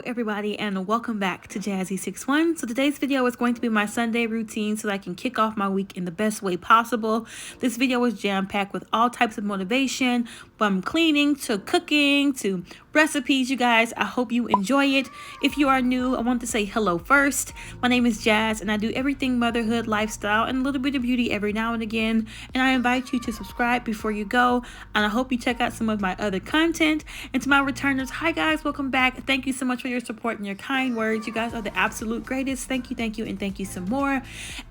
everybody, and welcome back to Jassysix1. So today's video is going to be my Sunday routine so that I can kick off my week in the best way possible. This video is jam-packed with all types of motivation, from cleaning to cooking to recipes, you guys. I hope you enjoy it. If you are new, I want to say hello first. My name is Jazz, and I do everything motherhood, lifestyle, and a little bit of beauty every now and again. And I invite you to subscribe before you go, and I hope you check out some of my other content. And to my returners, hi guys, welcome back. Thank you so much for your support and your kind words. You guys are the absolute greatest. Thank you, and thank you some more.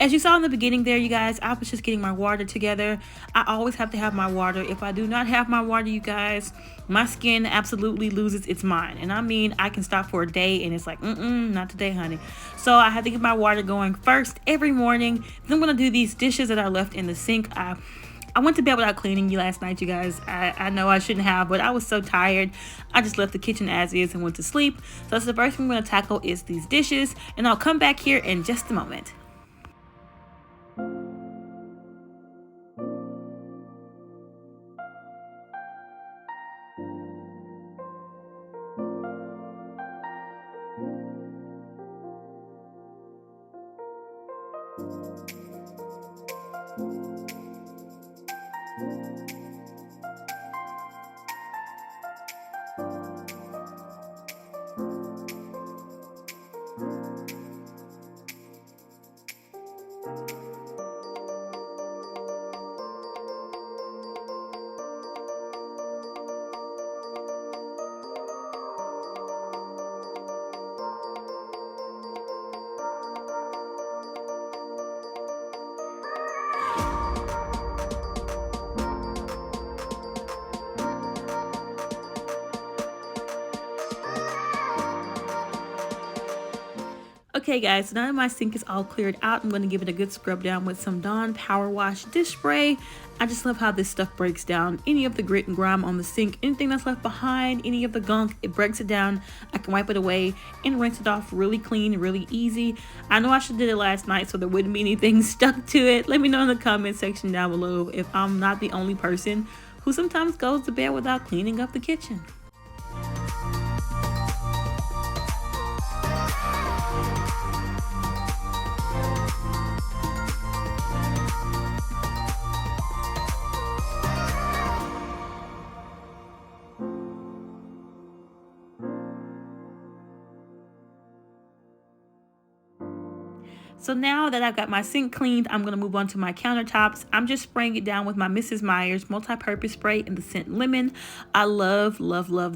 As you saw in the beginning there, you guys, I was just getting my water together. I always have to have my water. If I do not have my water, you guys, my skin absolutely loses its mind. And I mean, I can stop for a day and it's like, not today, honey. So I have to get my water going first every morning. Then I'm gonna do these dishes that I left in the sink. I went to bed without cleaning you last night, you guys. I know I shouldn't have, but I was so tired. I just left the kitchen as is and went to sleep. So that's the first thing I'm gonna tackle is these dishes, and I'll come back here in just a moment. Okay guys, so now that my sink is all cleared out, I'm going to give it a good scrub down with some Dawn Power Wash dish spray. I just love how this stuff breaks down any of the grit and grime on the sink, anything that's left behind, any of the gunk, it breaks it down. I can wipe it away and rinse it off really clean, really easy. I know I should have did it last night so there wouldn't be anything stuck to it. Let me know in the comment section down below if I'm not the only person who sometimes goes to bed without cleaning up the kitchen. So now that I've got my sink cleaned, I'm going to move on to my countertops. I'm just spraying it down with my Mrs. Meyer's multi-purpose spray in the scent lemon. I love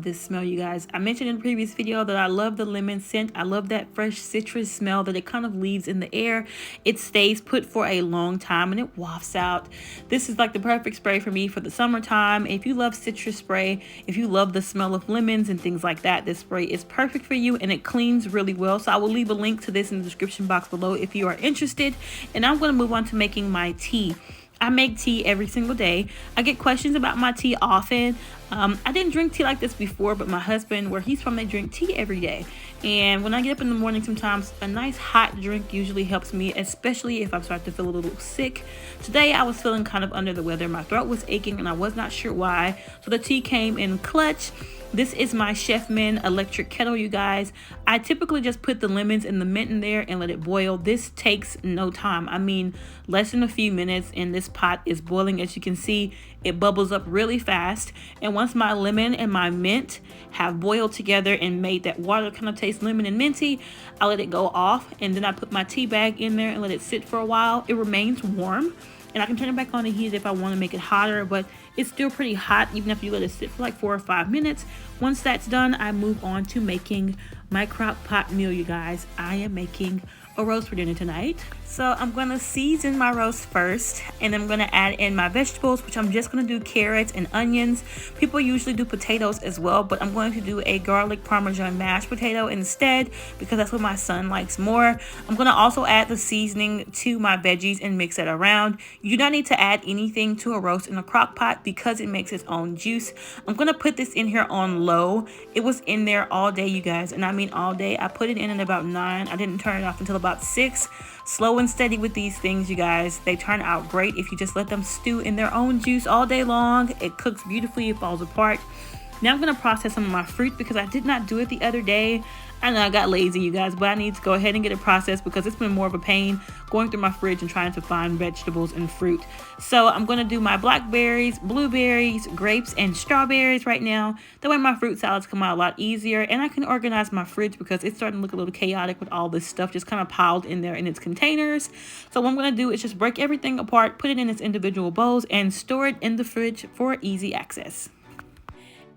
this smell, you guys. I mentioned in the previous video that I love the lemon scent. I love that fresh citrus smell that it kind of leaves in the air. It stays put for a long time and it wafts out. This is like the perfect spray for me for the summertime. If you love citrus spray, if you love the smell of lemons and things like that, this spray is perfect for you and it cleans really well. So I will leave a link to this in the description box below if you are interested. And I'm going to move on to making my tea. I make tea every single day. I get questions about my tea often. I didn't drink tea like this before, but my husband, where he's from, they drink tea every day. And when I get up in the morning, sometimes a nice hot drink usually helps me, especially if I start to feel a little sick. Today I was feeling kind of under the weather. My throat was aching and I was not sure why. So the tea came in clutch. This is my Chefman electric kettle, you guys. I typically just put the lemons and the mint in there and let it boil. This takes no time. I mean, less than a few minutes, and this pot is boiling. As you can see, it bubbles up really fast. And once my lemon and my mint have boiled together and made that water kind of taste lemon and minty, I let it go off, and then I put my tea bag in there and let it sit for a while. It remains warm, and I can turn it back on and heat if I want to make it hotter, but it's still pretty hot even if you let it sit for like 4 or 5 minutes. Once that's done, I move on to making my crock pot meal, you guys. I am making a roast for dinner tonight. So I'm going to season my roast first, and I'm going to add in my vegetables, which I'm just going to do carrots and onions. People usually do potatoes as well, but I'm going to do a garlic parmesan mashed potato instead because that's what my son likes more. I'm going to also add the seasoning to my veggies and mix it around. You do not need to add anything to a roast in a crock pot because it makes its own juice. I'm going to put this in here on low. It was in there all day, you guys, and I mean all day. I put it in at about 9. I didn't turn it off until about 6. Slow and steady with these things, you guys. They turn out great if you just let them stew in their own juice all day long. It cooks beautifully. It falls apart. Now I'm going to process some of my fruit because I did not do it the other day. I know I got lazy, you guys, but I need to go ahead and get it processed because it's been more of a pain going through my fridge and trying to find vegetables and fruit. So I'm going to do my blackberries, blueberries, grapes, and strawberries right now. That way my fruit salads come out a lot easier, and I can organize my fridge because it's starting to look a little chaotic with all this stuff just kind of piled in there in its containers. So what I'm going to do is just break everything apart, put it in its individual bowls, and store it in the fridge for easy access.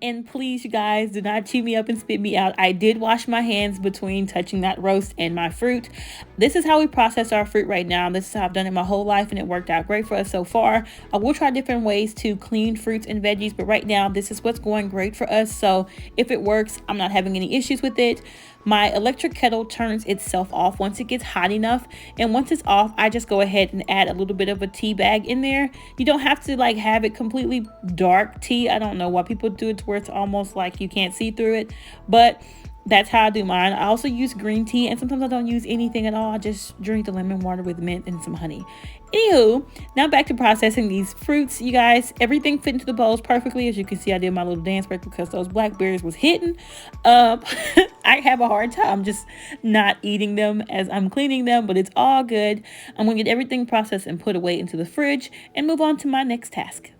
And please, you guys, do not chew me up and spit me out. I did wash my hands between touching that roast and my fruit. This is how we process our fruit right now. This is how I've done it my whole life, and it worked out great for us so far. I will try different ways to clean fruits and veggies, but right now this is what's going great for us. So if it works, I'm not having any issues with it. My electric kettle turns itself off once it gets hot enough, and once it's off, I just go ahead and add a little bit of a tea bag in there. You don't have to like have it completely dark tea. I don't know why people do it to where it's almost like you can't see through it, but that's how I do mine. I also use green tea, and sometimes I don't use anything at all. I just drink the lemon water with mint and some honey. Anywho, now back to processing these fruits, you guys. Everything fit into the bowls perfectly. As you can see, I did my little dance break because those blackberries was hitting. I have a hard time just not eating them as I'm cleaning them, but it's all good. I'm gonna get everything processed and put away into the fridge and move on to my next task.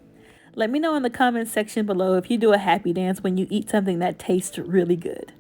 Let me know in the comments section below if you do a happy dance when you eat something that tastes really good.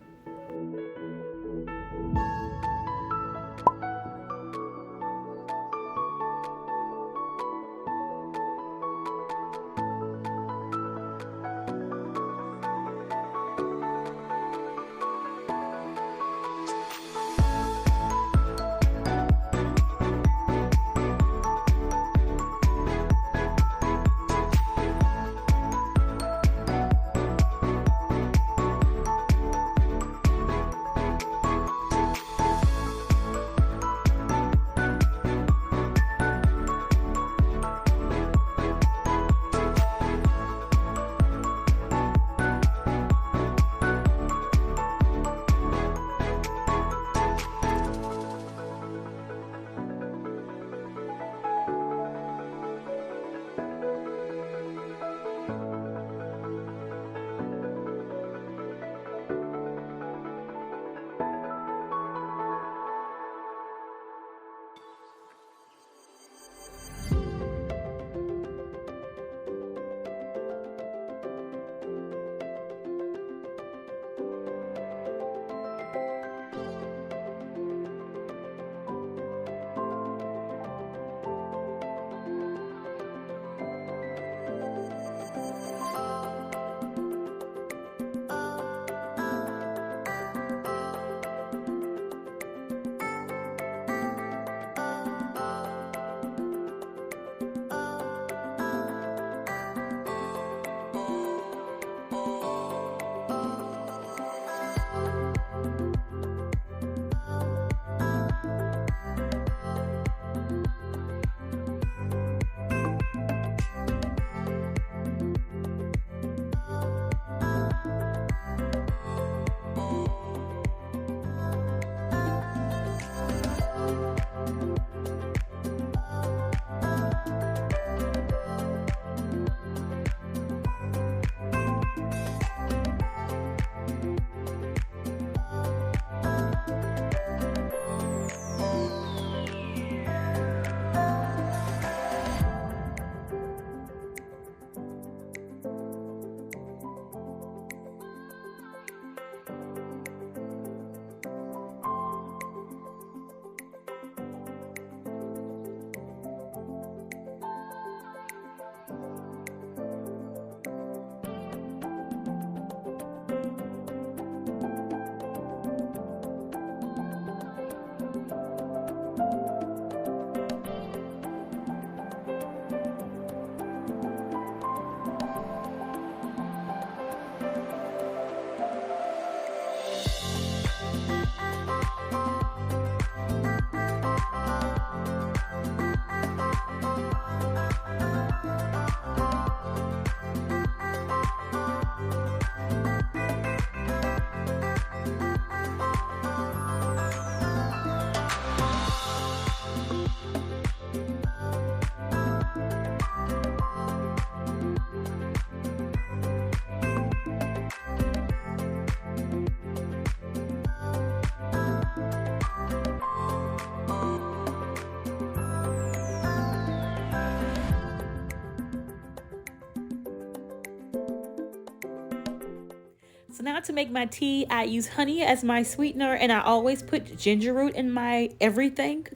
So now to make my tea, I use honey as my sweetener, and I always put ginger root in my everything.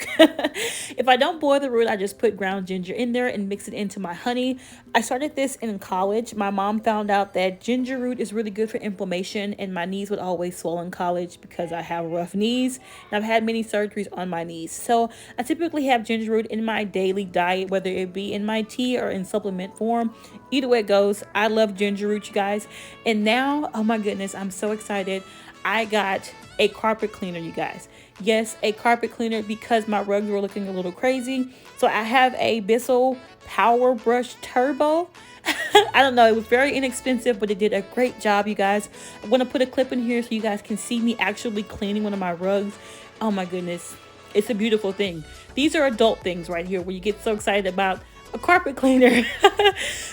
If I don't boil the root, I just put ground ginger in there and mix it into my honey. I started this in college. My mom found out that ginger root is really good for inflammation, and my knees would always swell in college because I have rough knees and I've had many surgeries on my knees. So I typically have ginger root in my daily diet, whether it be in my tea or in supplement form. Either way it goes, I love ginger root, you guys. And now, oh my goodness, I'm so excited. I got a carpet cleaner, you guys. Yes, a carpet cleaner, because my rugs were looking a little crazy. So I have a Bissell Power Brush Turbo. I don't know, it was very inexpensive, but it did a great job, you guys. I'm going to put a clip in here so you guys can see me actually cleaning one of my rugs. Oh my goodness, it's a beautiful thing. These are adult things right here where you get so excited about a carpet cleaner.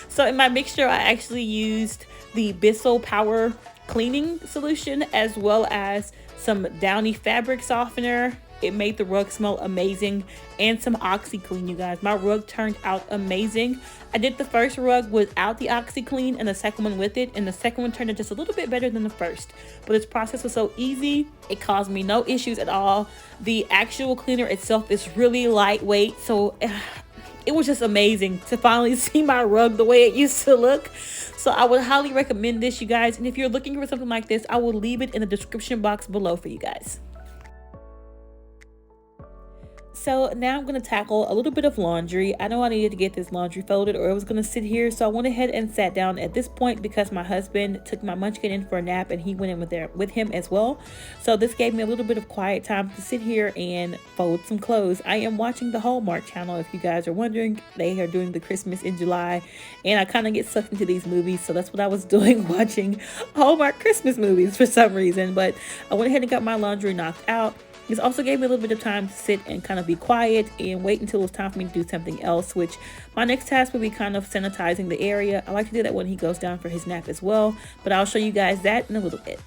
So in my mixture, I actually used the Bissell Power Cleaning Solution as well as some Downy fabric softener. It made the rug smell amazing, and some OxyClean, you guys. My rug turned out amazing. I did the first rug without the OxyClean and the second one with it, and the second one turned out just a little bit better than the first. But this process was so easy, it caused me no issues at all. The actual cleaner itself is really lightweight, so it was just amazing to finally see my rug the way it used to look. So I would highly recommend this, you guys. And if you're looking for something like this, I will leave it in the description box below for you guys. So now I'm going to tackle a little bit of laundry. I know I needed to get this laundry folded or it was going to sit here. So I went ahead and sat down at this point because my husband took my munchkin in for a nap and he went in with him as well. So this gave me a little bit of quiet time to sit here and fold some clothes. I am watching the Hallmark Channel, if you guys are wondering. They are doing the Christmas in July and I kind of get sucked into these movies. So that's what I was doing, watching Hallmark Christmas movies for some reason. But I went ahead and got my laundry knocked out. This also gave me a little bit of time to sit and kind of be quiet and wait until it was time for me to do something else, which my next task would be kind of sanitizing the area. I like to do that when he goes down for his nap as well, but I'll show you guys that in a little bit.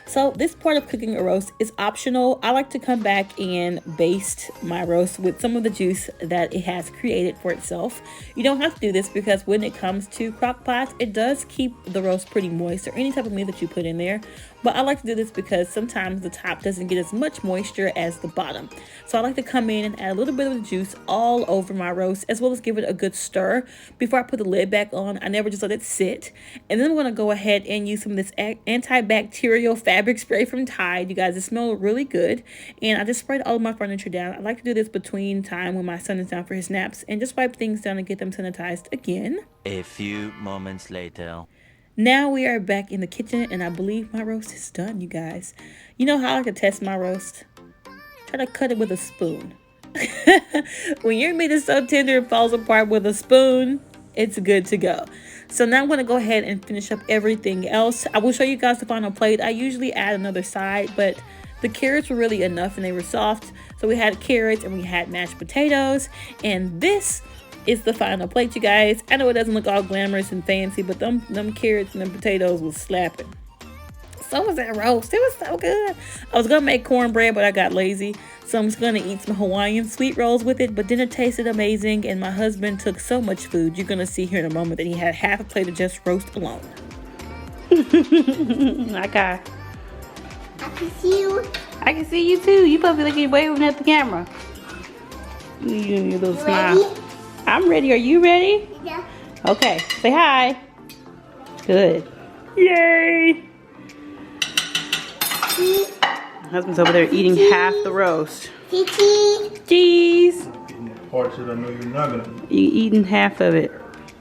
So this part of cooking a roast is optional. I like to come back and baste my roast with some of the juice that it has created for itself. You don't have to do this because when it comes to crock pots, it does keep the roast pretty moist, or any type of meat that you put in there. But I like to do this because sometimes the top doesn't get as much moisture as the bottom. So I like to come in and add a little bit of the juice all over my roast, as well as give it a good stir before I put the lid back on. I never just let it sit. And then I'm going to go ahead and use some of this antibacterial fabric spray from Tide. You guys, it smells really good. And I just sprayed all of my furniture down. I like to do this between time when my son is down for his naps, and just wipe things down and get them sanitized again. A few moments later. Now we are back in the kitchen, and I believe my roast is done, you guys. You know how I like to test my roast? Try to cut it with a spoon. When your meat is so tender it falls apart with a spoon, it's good to go. So now I'm going to go ahead and finish up everything else. I will show you guys the final plate. I usually add another side, but the carrots were really enough and they were soft. So we had carrots and we had mashed potatoes, and this is the final plate, you guys. I know it doesn't look all glamorous and fancy, but them carrots and them potatoes was slapping. So was that roast. It was so good. I was gonna make cornbread, but I got lazy. So I'm just gonna eat some Hawaiian sweet rolls with it, but then it tasted amazing, and my husband took so much food. You're gonna see here in a moment that he had half a plate of just roast alone. Okay. I can see you. I can see you too. You probably looking waving at the camera. You little smile. Ready? I'm ready. Are you ready? Yeah. Okay. Say hi. Good. Yay. My husband's over there eating half the roast. Cheese. Parts that I know you're not gonna eat. You eating half of it.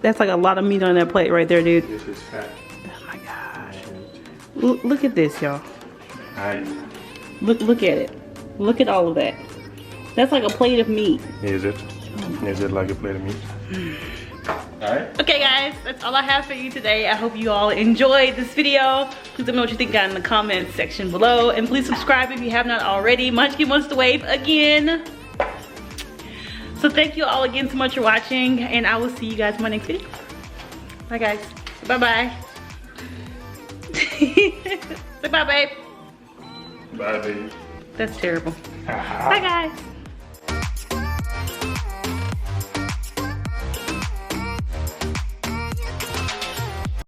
That's like a lot of meat on that plate right there, dude. This is fat. Oh my gosh. Look at this, y'all. Alright. Look at it. Look at all of that. That's like a plate of meat. Is it? Is it like a plate of meat? Alright. Okay guys, that's all I have for you today. I hope you all enjoyed this video. Please let me know what you think down in the comments section below. And please subscribe if you have not already. Munchkin wants to wave again. So thank you all again so much for watching. And I will see you guys in my next video. Bye guys. Bye-bye. Say bye, babe. Bye, baby. That's terrible. Bye guys.